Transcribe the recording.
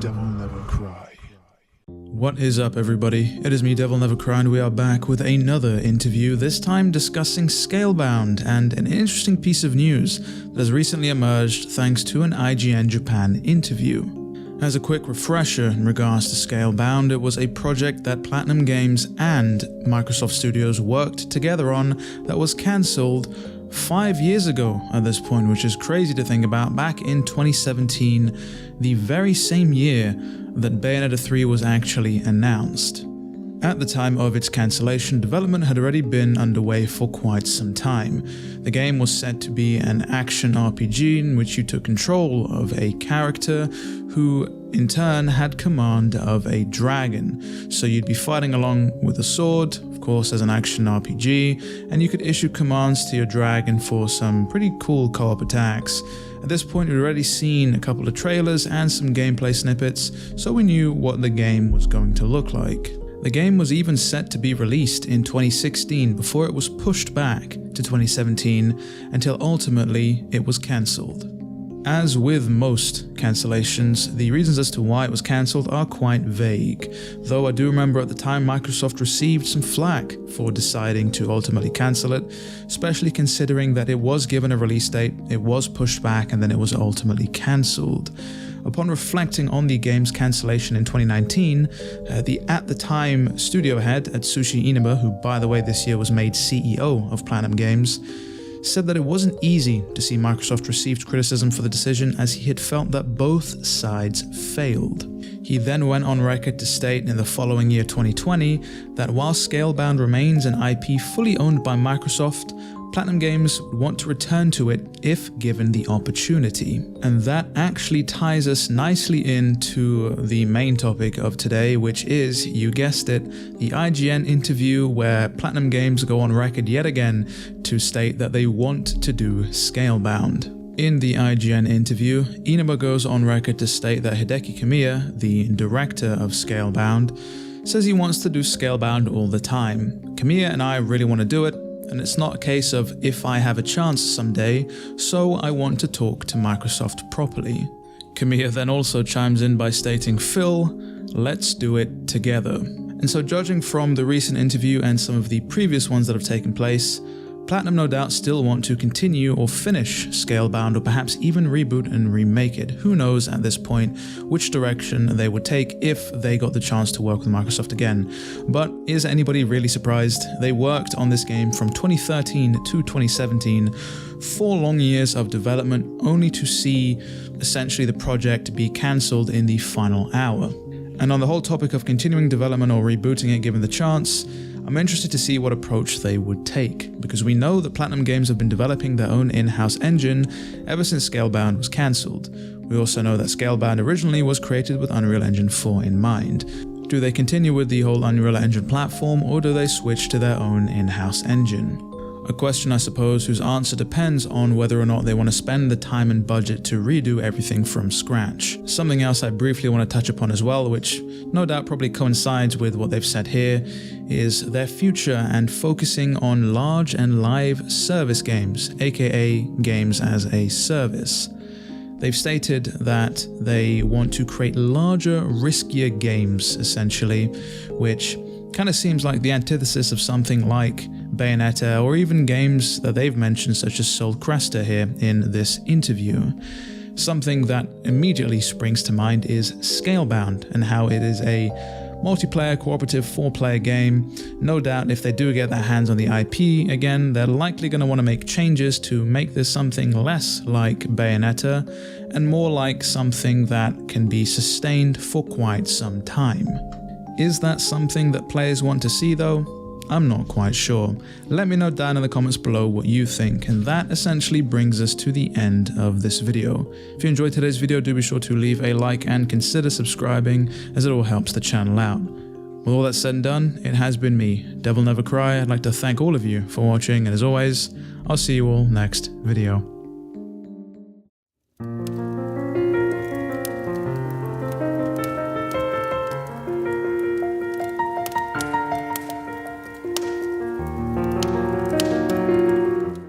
DevilNeverCry. What is up, everybody? It is me, DevilNeverCry, and we are back with another interview, this time discussing Scalebound and an interesting piece of news that has recently emerged thanks to an IGN Japan interview. As a quick refresher in regards to Scalebound, it was a project that PlatinumGames and Microsoft Studios worked together on that was cancelled 5 years ago at this point, which is crazy to think about. Back in 2017, the very same year that Bayonetta 3 was actually announced. At the time of its cancellation, development had already been underway for quite some time. The game was set to be an action RPG in which you took control of a character who in turn had command of a dragon. So you'd be fighting along with a sword, of course as an action RPG, and you could issue commands to your dragon for some pretty cool co-op attacks. At this point, we'd already seen a couple of trailers and some gameplay snippets, so we knew what the game was going to look like. The game was even set to be released in 2016 before it was pushed back to 2017 until ultimately it was cancelled. As with most cancellations, the reasons as to why it was cancelled are quite vague, though I do remember at the time Microsoft received some flack for deciding to ultimately cancel it, especially considering that it was given a release date, it was pushed back, and then it was ultimately cancelled. Upon reflecting on the game's cancellation in 2019, the at-the-time studio head Atsushi Inaba, who by the way this year was made CEO of PlatinumGames, said that it wasn't easy to see Microsoft received criticism for the decision, as he had felt that both sides failed. He then went on record to state in the following year 2020 that while Scalebound remains an IP fully owned by Microsoft, PlatinumGames would want to return to it if given the opportunity. And that actually ties us nicely into the main topic of today, which is, you guessed it, the IGN interview where PlatinumGames go on record yet again to state that they want to do Scalebound. In the IGN interview, Inaba goes on record to state that Hideki Kamiya, the director of Scalebound, says he wants to do Scalebound all the time. Kamiya and I really want to do it, and it's not a case of if I have a chance someday, so I want to talk to Microsoft properly. Kamiya then also chimes in by stating, "Phil, let's do it together." And so judging from the recent interview and some of the previous ones that have taken place, Platinum no doubt still want to continue or finish Scalebound, or perhaps even reboot and remake it. Who knows at this point which direction they would take if they got the chance to work with Microsoft again. But is anybody really surprised? They worked on this game from 2013 to 2017, 4 long years of development, only to see essentially the project be cancelled in the final hour. And on the whole topic of continuing development or rebooting it given the chance, I'm interested to see what approach they would take, because we know that PlatinumGames have been developing their own in-house engine ever since Scalebound was cancelled. We also know that Scalebound originally was created with Unreal Engine 4 in mind. Do they continue with the whole Unreal Engine platform, or do they switch to their own in-house engine? A question, I suppose, whose answer depends on whether or not they want to spend the time and budget to redo everything from scratch. Something else I briefly want to touch upon as well, which no doubt probably coincides with what they've said here, is their future and focusing on large and live service games, aka games as a service. They've stated that they want to create larger, riskier games, essentially, which kind of seems like the antithesis of something like Bayonetta, or even games that they've mentioned such as Sol Cresta here in this interview. Something that immediately springs to mind is Scalebound, and how it is a multiplayer cooperative 4-player game. No doubt if they do get their hands on the IP again, they're likely going to want to make changes to make this something less like Bayonetta and more like something that can be sustained for quite some time. Is that something that players want to see though? I'm not quite sure. Let me know down in the comments below what you think, and that essentially brings us to the end of this video. If you enjoyed today's video, do be sure to leave a like and consider subscribing, as it all helps the channel out. With all that said and done, it has been me, DevilNeverCry. I'd like to thank all of you for watching, and as always, I'll see you all next video.